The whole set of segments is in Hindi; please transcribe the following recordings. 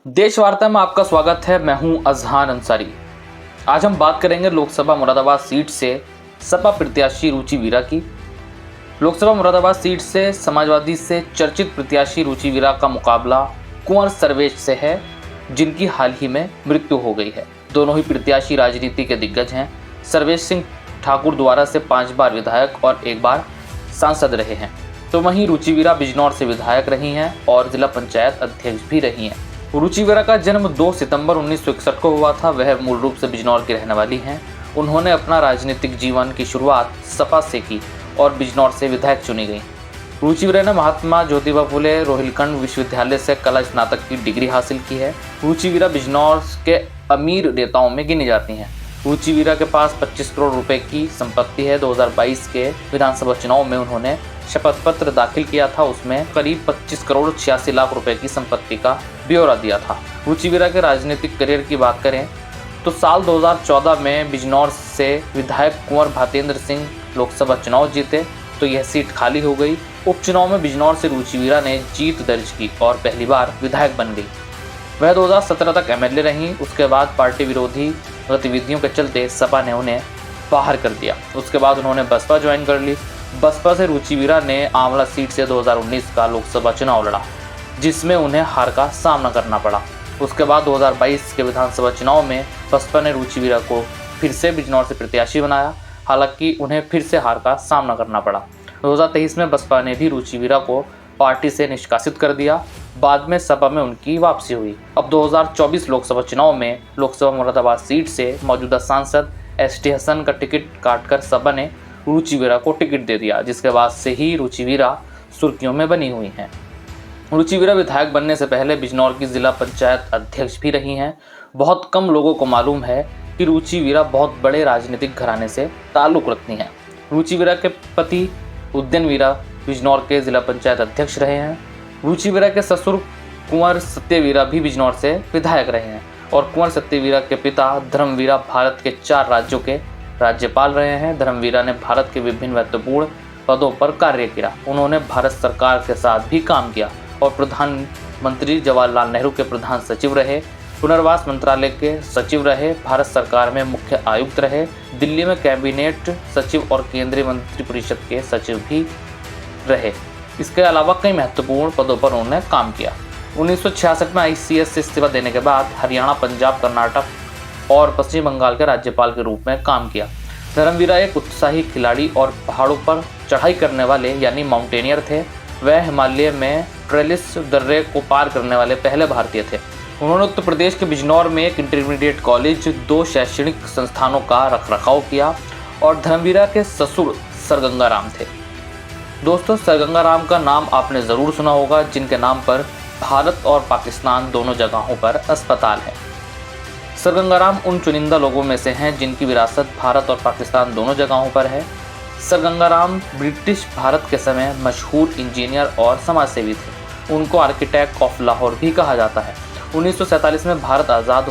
देश वार्ता में आपका स्वागत है। मैं हूं अजहान अंसारी। आज हम बात करेंगे लोकसभा मुरादाबाद सीट से सपा प्रत्याशी रुचि वीरा की। लोकसभा मुरादाबाद सीट से समाजवादी से चर्चित प्रत्याशी रुचि वीरा का मुकाबला कुंवर सर्वेश से है, जिनकी हाल ही में मृत्यु हो गई है। दोनों ही प्रत्याशी राजनीति के दिग्गज हैं। सर्वेश सिंह ठाकुर द्वारा से 5 बार विधायक और 1 बार सांसद रहे हैं, तो वहीं रुचि वीरा बिजनौर से विधायक रही हैं और जिला पंचायत अध्यक्ष भी रही हैं। रुचि वीरा का जन्म 2 सितंबर 1961 को हुआ था। वह मूल रूप से बिजनौर की रहने वाली हैं। उन्होंने अपना राजनीतिक जीवन की शुरुआत सपा से की और बिजनौर से विधायक चुनी गई। रुचि वीरा ने महात्मा ज्योतिबा फुले रोहिलखंड विश्वविद्यालय से कला स्नातक की डिग्री हासिल की है। रुचि वीरा बिजनौर के अमीर नेताओं में गिनी जाती हैं। रुचि वीरा के पास 25 करोड़ रुपए की संपत्ति है। 2022 के विधानसभा चुनाव में उन्होंने शपथ पत्र दाखिल किया था। उसमें करीब 25 करोड़ 86 लाख रुपए की संपत्ति का ब्यौरा दिया था। रुचि वीरा के राजनीतिक करियर की बात करें तो साल 2014 में बिजनौर से विधायक कुंवर भातेंद्र सिंह लोकसभा चुनाव जीते, तो यह सीट खाली हो गई। उपचुनाव में बिजनौर से रुचि वीरा ने जीत दर्ज की और पहली बार विधायक बन गई। वह 2017 तक एमएलए रहीं। उसके बाद पार्टी विरोधी गतिविधियों के चलते सपा ने उन्हें बाहर कर दिया। उसके बाद उन्होंने बसपा ज्वाइन कर ली। बसपा से रुचि वीरा ने आंवला सीट से 2019 का लोकसभा चुनाव लड़ा, जिसमें उन्हें हार का सामना करना पड़ा। उसके बाद 2022 के विधानसभा चुनाव में बसपा ने रुचि वीरा को फिर से बिजनौर से प्रत्याशी बनाया, हालांकि उन्हें फिर से हार का सामना करना पड़ा। 2023 में बसपा ने भी रुचि वीरा को पार्टी से निष्कासित कर दिया। बाद में सपा में उनकी वापसी हुई। अब 2024 लोकसभा चुनाव में लोकसभा मुरादाबाद सीट से मौजूदा सांसद एसटी हसन का टिकट काटकर सपा ने रुचि वीरा को टिकट दे दिया, जिसके बाद से ही रुचि वीरा सुर्खियों में बनी हुई हैं। रुचि वीरा विधायक बनने से पहले बिजनौर की जिला पंचायत अध्यक्ष भी रही हैं। बहुत कम लोगों को मालूम है कि रुचि वीरा बहुत बड़े राजनीतिक घराने से ताल्लुक़ रखती हैं। रुचि वीरा के पति उद्यन वीरा बिजनौर के जिला पंचायत अध्यक्ष रहे हैं। रुचि वीरा के ससुर कुंवर सत्य वीरा भी बिजनौर से विधायक रहे हैं और कुंवर सत्य वीरा के पिता धर्म वीरा भारत के 4 राज्यों के राज्यपाल रहे हैं। धर्म वीरा ने भारत के विभिन्न महत्वपूर्ण पदों पर कार्य किया। उन्होंने भारत सरकार के साथ भी काम किया और प्रधानमंत्री जवाहरलाल नेहरू के प्रधान सचिव रहे, पुनर्वास मंत्रालय के सचिव रहे, भारत सरकार में मुख्य आयुक्त रहे, दिल्ली में कैबिनेट सचिव और केंद्रीय मंत्रिपरिषद के सचिव भी रहे। इसके अलावा कई महत्वपूर्ण पदों पर उन्होंने काम किया। 1966 में आईसीएस से इस्तीफा देने के बाद हरियाणा, पंजाब, कर्नाटक और पश्चिम बंगाल के राज्यपाल के रूप में काम किया। धर्मवीरा एक उत्साही खिलाड़ी और पहाड़ों पर चढ़ाई करने वाले यानी माउंटेनियर थे। वह हिमालय में ट्रेलिस दर्रे को पार करने वाले पहले भारतीय थे। उन्होंने उत्तर प्रदेश के बिजनौर में एक इंटरमीडिएट कॉलेज, 2 शैक्षणिक संस्थानों का रखरखाव किया और धर्मवीरा के ससुर सरगंगाराम थे। दोस्तों, सरगंगाराम का नाम आपने ज़रूर सुना होगा, जिनके नाम पर भारत और पाकिस्तान दोनों जगहों पर अस्पताल है। सरगंगाराम उन चुनिंदा लोगों में से हैं जिनकी विरासत भारत और पाकिस्तान दोनों जगहों पर है। सरगंगाराम ब्रिटिश भारत के समय मशहूर इंजीनियर और समाजसेवी थे। उनको आर्किटेक्ट ऑफ लाहौर भी कहा जाता है। 1947 में भारत आज़ाद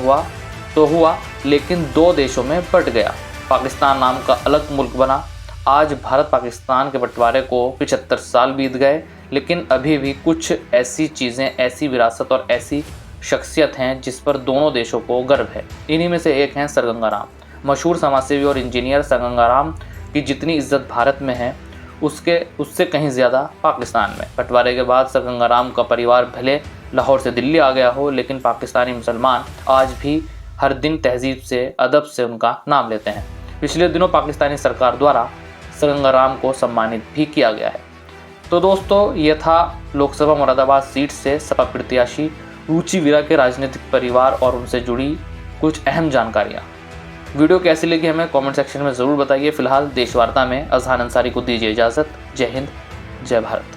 हुआ, लेकिन 2 देशों में बंट गया। पाकिस्तान नाम का अलग मुल्क बना। आज भारत पाकिस्तान के बंटवारे को 75 साल बीत गए, लेकिन अभी भी कुछ ऐसी चीज़ें, ऐसी विरासत और ऐसी शख्सियत हैं जिस पर दोनों देशों को गर्व है। इन्हीं में से एक हैं सरगंगाराम। मशहूर समाजसेवी और इंजीनियर सरगंगाराम की जितनी इज्जत भारत में है, उससे कहीं ज़्यादा पाकिस्तान में। बंटवारे के बाद सरगंगाराम का परिवार भले लाहौर से दिल्ली आ गया हो, लेकिन पाकिस्तानी मुसलमान आज भी हर दिन तहजीब से, अदब से उनका नाम लेते हैं। पिछले दिनों पाकिस्तानी सरकार द्वारा सरगंगाराम को सम्मानित भी किया गया है। तो दोस्तों, ये था लोकसभा मुरादाबाद सीट से सपा प्रत्याशी रुचि वीरा के राजनीतिक परिवार और उनसे जुड़ी कुछ अहम जानकारियाँ। वीडियो कैसी लगी हमें कमेंट सेक्शन में ज़रूर बताइए। फिलहाल देश वार्ता में अजहान अंसारी को दीजिए इजाज़त। जय हिंद, जय भारत।